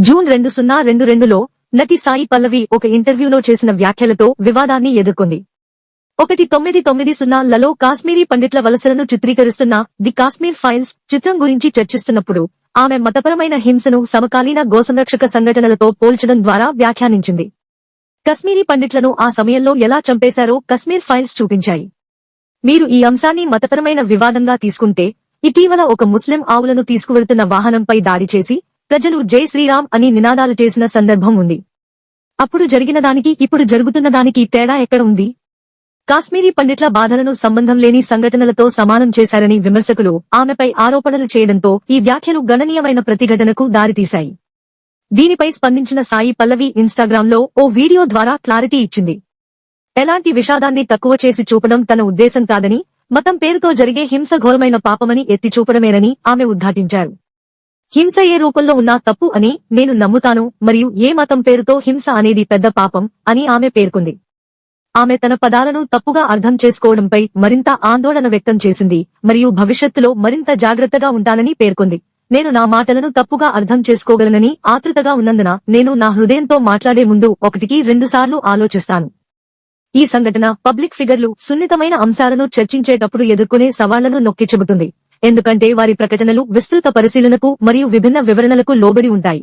June 2022లో నటి సాయి పల్లవి ఒక ఇంటర్వ్యూలో చేసిన వ్యాఖ్యలతో వివాదాన్ని ఎదుర్కొంది. 1990లలో కాశ్మీరీ పండిట్ల వలసలను చిత్రీకరిస్తున్న ది కాశ్మీర్ ఫైల్స్ చిత్రం గురించి చర్చిస్తున్నప్పుడు ఆమె మతపరమైన హింసను సమకాలీన గోసంరక్షక సంఘటనలతో పోల్చడం ద్వారా వ్యాఖ్యానించింది. కశ్మీరీ పండిట్లను ఆ సమయంలో ఎలా చంపేశారో కశ్మీర్ ఫైల్స్ చూపించాయి. మీరు ఈ అంశాన్ని మతపరమైన వివాదంగా తీసుకుంటే, ఇటీవల ఒక ముస్లిం ఆవులను తీసుకువెళ్తున్న వాహనంపై దాడి చేసి ప్రజలు జై శ్రీరామ్ అని నినాదాలు చేసిన సందర్భం ఉంది. అప్పుడు జరిగిన దానికి ఇప్పుడు జరుగుతున్న దానికి తేడా ఎక్కడ ఉంది? కాశ్మీరీ పండిట్ల బాధలను సంబంధం లేని సంఘటనలతో సమానం చేశారని విమర్శకులు ఆమెపై ఆరోపణలు చేయడంతో ఈ వ్యాఖ్యలు గణనీయమైన ప్రతిఘటనకు దారితీశాయి. దీనిపై స్పందించిన సాయి పల్లవి ఇన్స్టాగ్రామ్లో ఓ వీడియో ద్వారా క్లారిటీ ఇచ్చింది. ఎలాంటి విషాదాన్ని తక్కువ చేసి చూపడం తన ఉద్దేశం కాదని, మతం పేరుతో జరిగే హింస ఘోరమైన పాపమని ఎత్తిచూపడమేనని ఆమె ఉద్ఘాటించారు. హింస ఏ రూపంలో ఉన్నా తప్పు అని నేను నమ్ముతాను మరియు ఏ మతం పేరుతో హింస అనేది పెద్ద పాపం అని ఆమె పేర్కొంది. ఆమె తన పదాలను తప్పుగా అర్థం చేసుకోవడంపై మరింత ఆందోళన వ్యక్తం చేసింది మరియు భవిష్యత్తులో మరింత జాగ్రత్తగా ఉంటానని పేర్కొంది. నేను నా మాటలను తప్పుగా అర్థం చేసుకోగలనని ఆతృతగా ఉన్నందున నేను నా హృదయంతో మాట్లాడే ముందు 1-2 సార్లు ఆలోచిస్తాను. ఈ సంఘటన పబ్లిక్ ఫిగర్లు సున్నితమైన అంశాలను చర్చించేటప్పుడు ఎదుర్కొనే సవాళ్లను నొక్కి చెబుతుంది, ఎందుకంటే వారి ప్రకటనలు విస్తృత పరిశీలనకు మరియు విభిన్న వివరణలకు లోబడి ఉంటాయి.